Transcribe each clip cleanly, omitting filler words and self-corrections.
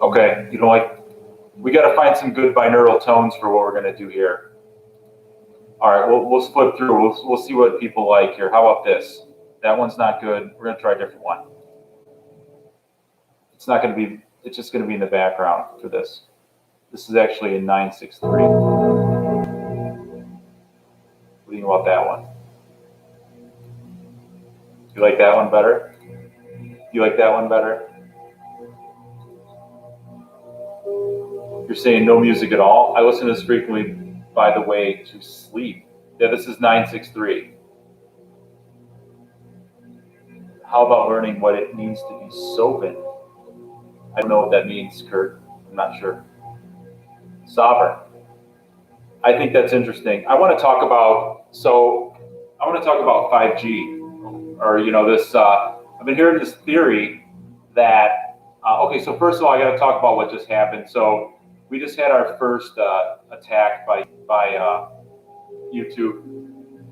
Okay, you know, like, we got to find some good binaural tones for what we're going to do here. All right, we'll flip through. We'll see what people like here. How about this? That one's not good. We're going to try a different one. It's not going to be, it's just going to be in the background for this. This is actually in 963. What do you think about that one? You like that one better? You like that one better? You're saying no music at all? I listen to this frequently, by the way, to sleep. Yeah, this is 963. How about learning what it means to be sovereign? I don't know what that means, Kurt. I'm not sure. Sovereign. I think that's interesting. I want to talk about 5G, or, you know, this, I've been hearing this theory that, okay, so first of all, I got to talk about what just happened. So we just had our first attack by YouTube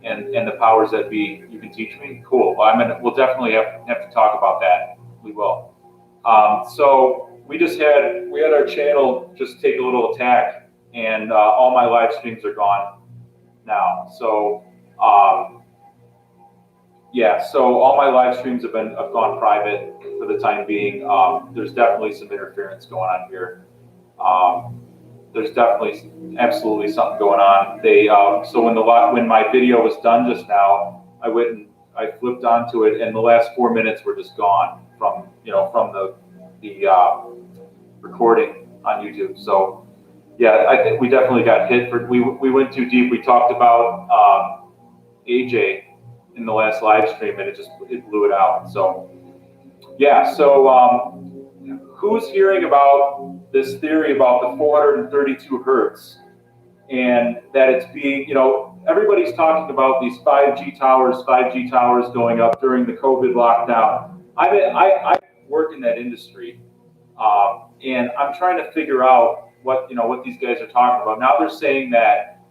and the powers that be. You can teach me? Cool. Well, we'll definitely have to talk about that. We will. So we had our channel just take a little attack, and all my live streams are gone now. So yeah, so all my live streams have gone private for the time being. There's definitely some interference going on here. There's definitely absolutely something going on. They so when my video was done just now, I went and I flipped onto it, and the last 4 minutes were just gone from the recording on YouTube. So yeah, I think we definitely got hit. We went too deep. We talked about AJ in the last live stream, and it blew it out. So yeah, so who's hearing about this theory about the 432 hertz, and that it's being, everybody's talking about these 5G towers going up during the COVID lockdown. I work in that industry, and I'm trying to figure out what these guys are talking about. Now they're saying that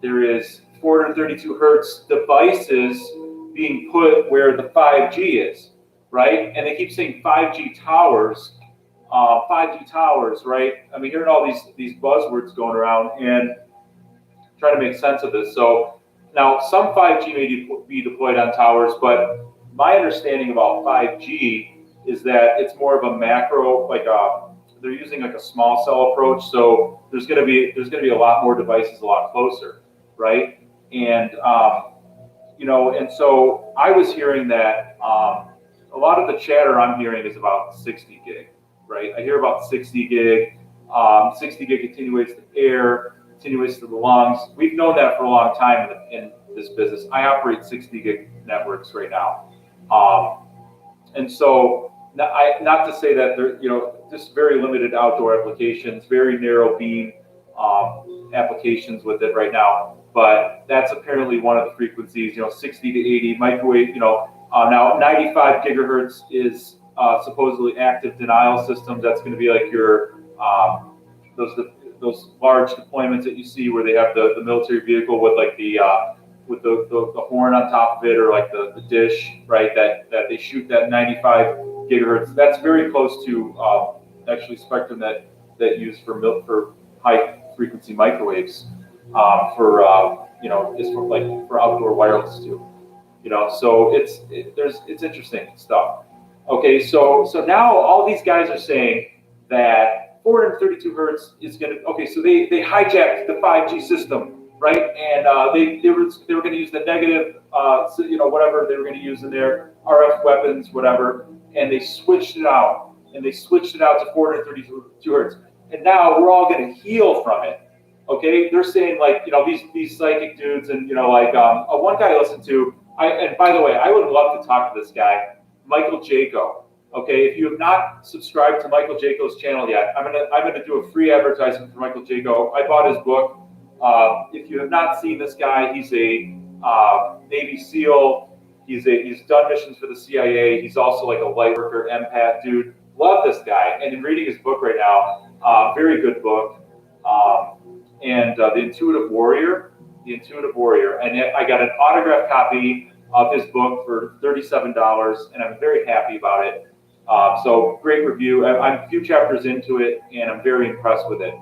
there is 432 hertz devices being put where the 5G is, right? And they keep saying 5G towers, right? I mean, hearing all these buzzwords going around and trying to make sense of this. So now some 5G may be deployed on towers, but my understanding about 5G is that it's more of a macro, they're using like a small cell approach. So there's going to be a lot more devices a lot closer, right? And and so I was hearing that a lot of the chatter I'm hearing is about 60 gig, right? I hear about 60 gig. 60 gig attenuates the air, attenuates to the lungs. We've known that for a long time in this business. I operate 60 gig networks right now, and so not to say that they're just very limited outdoor applications, very narrow beam applications with it right now. But that's apparently one of the frequencies, 60 to 80 microwave. Now 95 gigahertz is supposedly active denial systems. That's going to be like your those large deployments that you see where they have the military vehicle with like the horn on top of it, or like the dish, right? That they shoot that 95 gigahertz. That's very close to actually spectrum that used for high frequency microwaves for is for outdoor wireless too. So it's interesting stuff. Okay, so now all these guys are saying that 432 hertz is going to. Okay, so they hijacked the 5G system, right? And they were going to use the negative, whatever they were going to use in their RF weapons, whatever, and they switched it out, to 432 hertz, and now we're all going to heal from it. Okay, they're saying these psychic dudes, and one guy I listened to. And by the way, I would love to talk to this guy, Michael Jaco. Okay, if you have not subscribed to Michael Jaco's channel yet, I'm gonna do a free advertisement for Michael Jaco. I bought his book. If you have not seen this guy, he's a Navy SEAL. He's done missions for the CIA. He's also like a light worker, empath dude. Love this guy. And in reading his book right now, very good book. And The Intuitive Warrior. And I got an autographed copy of his book for $37, and I'm very happy about it. So great review. I'm a few chapters into it, and I'm very impressed with it.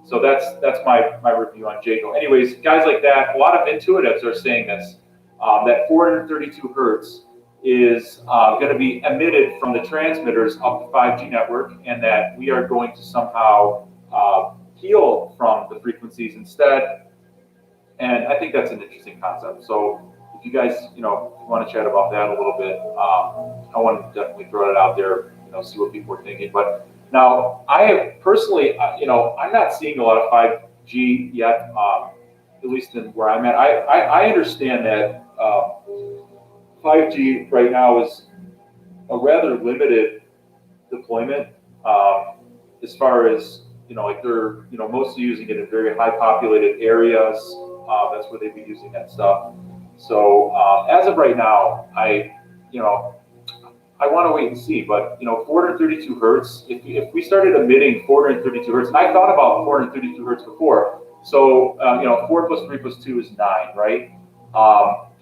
So that's my review on Jaco. Anyways, guys like that, a lot of intuitives are saying this, that 432 hertz is going to be emitted from the transmitters of the 5G network, and that we are going to somehow heal from the frequencies instead. And I think that's an interesting concept. So if you guys, want to chat about that a little bit, I want to definitely throw it out there, see what people are thinking. But now I have personally, I'm not seeing a lot of 5G yet, at least in where I'm at. I understand that 5G right now is a rather limited deployment, as far as, they're, mostly using it in very high populated areas. That's where they'd be using that stuff. So as of right now, I want to wait and see. But 432 hertz. If we started emitting 432 hertz, and I thought about 432 hertz before. So 4 plus 3 plus 2 is 9, right?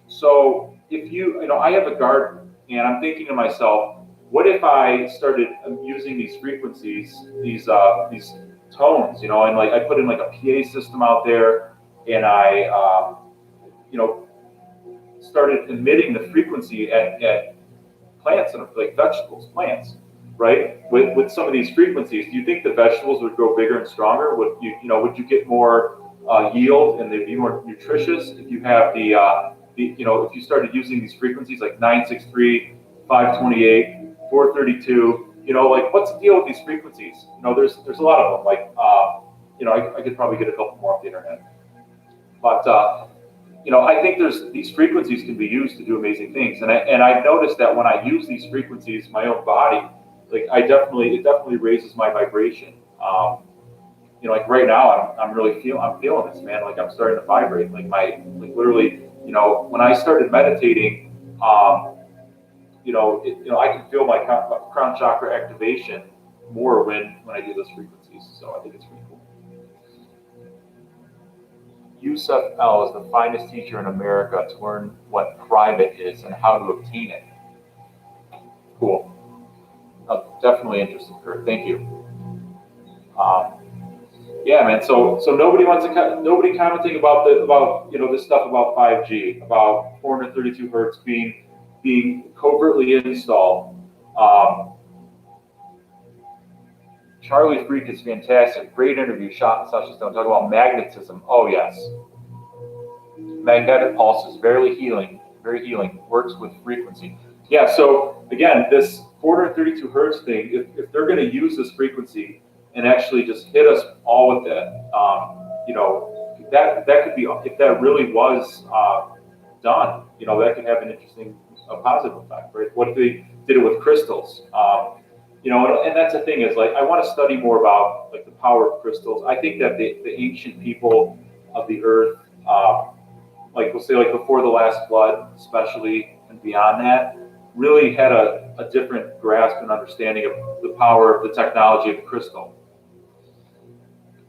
So if I have a garden, and I'm thinking to myself, what if I started using these frequencies, these tones, and I put in a PA system out there. And I, started emitting the frequency at plants and vegetables, plants, right? With some of these frequencies, do you think the vegetables would grow bigger and stronger? Would you get more yield, and they'd be more nutritious if you have if you started using these frequencies like 963, 528, 432? What's the deal with these frequencies? There's a lot of them. I could probably get a couple more off the internet. But I think these frequencies can be used to do amazing things, and I've noticed that when I use these frequencies, my own body, it definitely raises my vibration. Right now, I'm feeling this, man. I'm starting to vibrate. Literally, when I started meditating, I can feel my crown chakra activation more when I do those frequencies. So I think it's pretty cool. Yusuf L is the finest teacher in America to learn what private is and how to obtain it. Cool. Definitely interested, Kurt. Thank you. Yeah, man. So nobody commenting about this stuff about 5G, about 432 hertz being covertly installed. Charlie Freak is fantastic. Great interview. Shot in Sasha Stone. Talk about magnetism. Oh, yes. Magnetic pulse is very healing. Works with frequency. Yeah, so again, this 432 hertz thing, if they're going to use this frequency and actually just hit us all with it, that could be, if that really was done, that could have an interesting, positive effect, right? What if they did it with crystals? And that's the thing is, I want to study more about the power of crystals. I think that the ancient people of the earth, we'll say before the last flood, especially, and beyond that, really had a different grasp and understanding of the power of the technology of the crystal.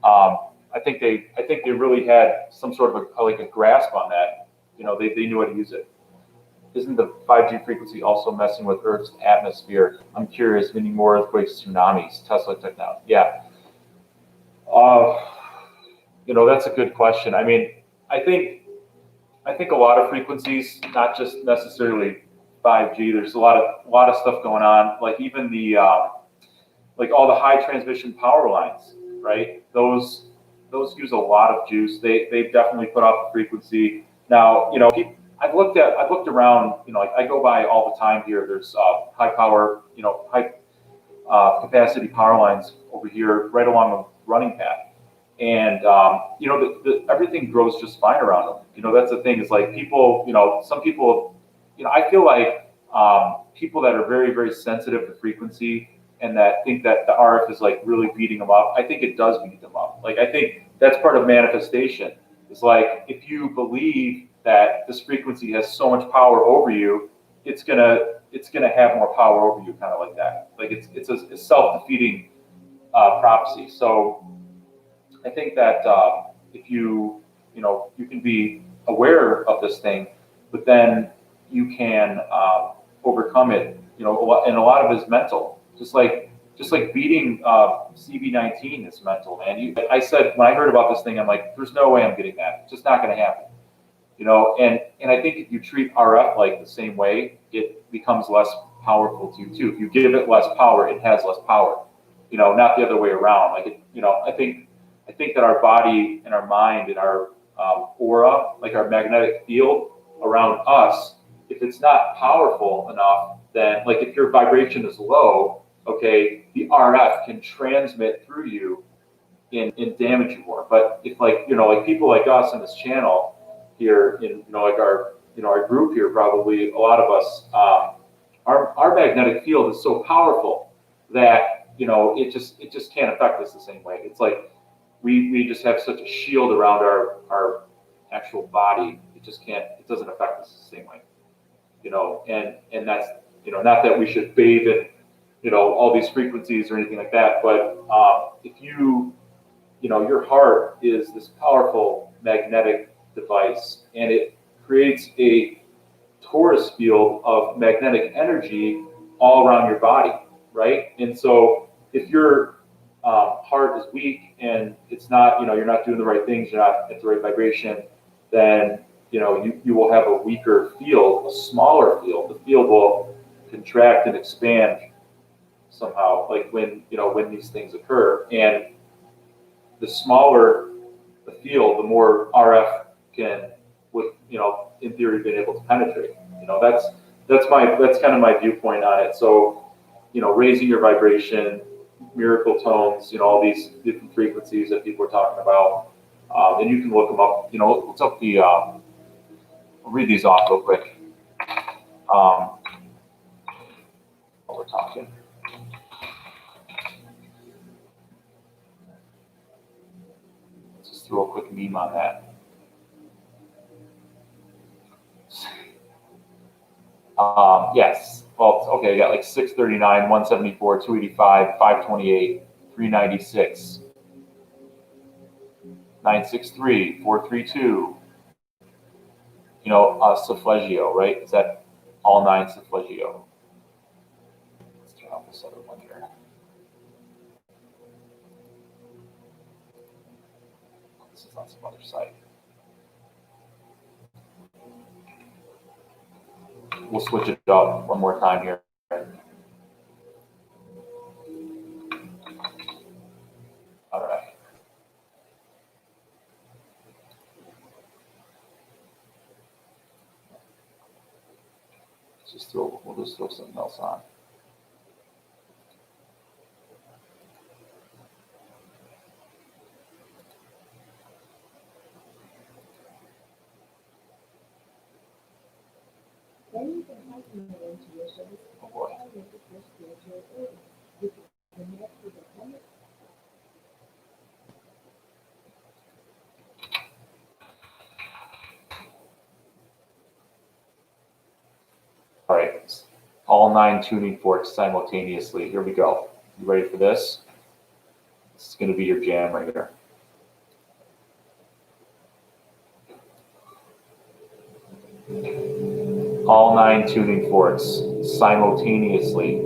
I think they really had some sort of a grasp on that. They knew how to use it. Isn't the 5G frequency also messing with Earth's atmosphere? I'm curious, meaning more earthquakes, tsunamis, Tesla technology. Yeah. That's a good question. I mean, I think I think a lot of frequencies, not just necessarily 5G. There's a lot of stuff going on. Like even the like all the high transmission power lines, right? Those use a lot of juice. They definitely put off the frequency. Now, I've looked around. Like I go by all the time here. There's high power, high capacity power lines over here, right along the running path. And everything grows just fine around them. That's the thing. Is like people. Some people. I feel like people that are very very sensitive to frequency and that think that the RF is like really beating them up. I think it does beat them up. Like I think that's part of manifestation. It's like if you believe that this frequency has so much power over you, it's gonna have more power over you, kind of like that. Like it's a self-defeating prophecy. So I think that if you can be aware of this thing, but then you can overcome it. And a lot of it is mental. Just like beating CB19 is mental, man. I said when I heard about this thing, I'm like, there's no way I'm getting that. It's just not going to happen. And I think if you treat RF like the same way, it becomes less powerful to you too. If you give it less power, it has less power. Not the other way around. I think that our body and our mind and our aura, like our magnetic field around us, if it's not powerful enough, then like if your vibration is low, okay, the RF can transmit through you and damage you more. But if like people like us in this channel here, in like our group here, probably a lot of us, our magnetic field is so powerful that it just can't affect us the same way. It's like we just have such a shield around our actual body. It doesn't affect us the same way. And that's not that we should bathe in all these frequencies or anything like that, but if your heart is this powerful magnetic device, and it creates a torus field of magnetic energy all around your body, right? And so if your heart is weak and it's not, you're not doing the right things, you're not at the right vibration, then you will have a weaker field, a smaller field. The field will contract and expand somehow, like when these things occur. And the smaller the field, the more RF would in theory, been able to penetrate. That's kind of my viewpoint on it. So, raising your vibration, miracle tones, all these different frequencies that people are talking about, and you can look them up. What's up the? I'll read these off real quick. While we're talking. Let's just throw a quick meme on that. Yes. Well, okay. I got like 639, 174, 285, 528, 396, 963, 432. Solfeggio, right? Is that all 9 solfeggio? Let's turn off this other one here. This is on some other site. We'll switch it up one more time here. All right. We'll just throw something else on. Oh boy. All right, all 9 tuning forks simultaneously. Here we go. You ready for this? This is going to be your jam right here. All 9 tuning forks simultaneously.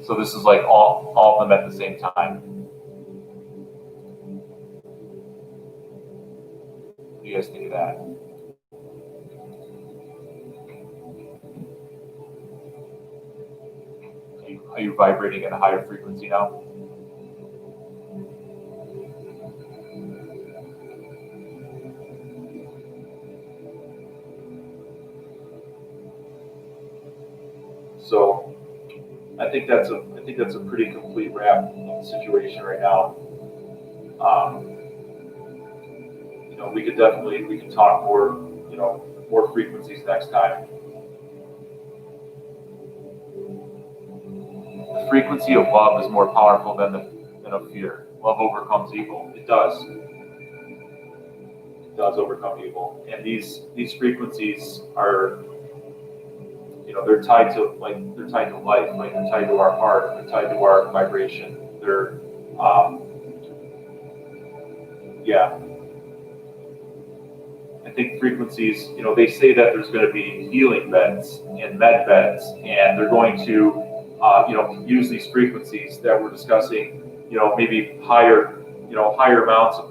So this is like all of them at the same time. guys think of that? Are you vibrating at a higher frequency now? So I think that's a pretty complete wrap of the situation right now. We could talk more, more frequencies next time. The frequency of love is more powerful than of fear. Love overcomes evil. It does. It does overcome evil. And these frequencies are, they're tied to life. Like they're tied to our heart. They're tied to our vibration. They're, yeah. I think frequencies, they say that there's going to be healing beds and med beds, and they're going to, use these frequencies that we're discussing, maybe higher amounts of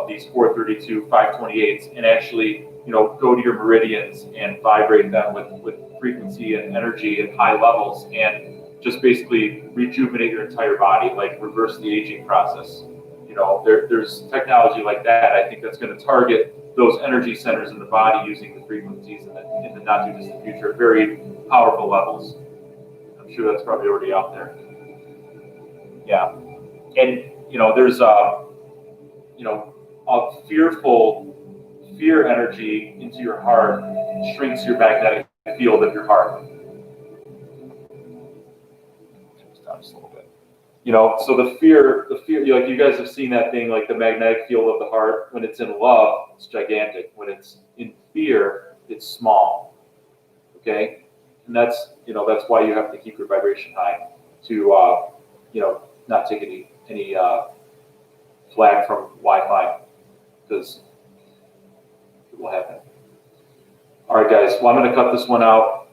these 432, 528s, and actually, go to your meridians and vibrate them with frequency and energy at high levels, and just basically rejuvenate your entire body, like reverse the aging process. There's technology like that. I think that's going to target those energy centers in the body using the frequencies in the not too distant future, very powerful levels. I'm sure that's probably already out there. Yeah, and there's a fear energy into your heart shrinks your magnetic field of your heart. Just a little bit. So the fear, like you guys have seen that thing, like the magnetic field of the heart. When it's in love, it's gigantic. When it's in fear, it's small. Okay, and that's why you have to keep your vibration high to not take any flag from Wi-Fi, because it will happen. All right, guys. Well, I'm going to cut this one out.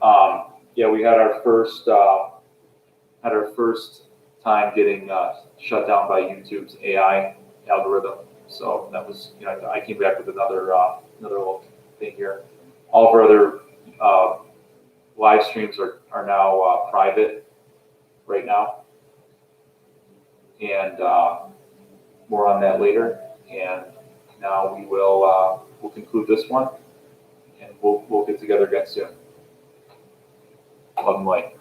We had our first time getting shut down by YouTube's AI algorithm. So that was, I came back with another little thing here. All of our other live streams are now private right now, and more on that later. And now we'll conclude this one, and we'll get together again soon. Love and light.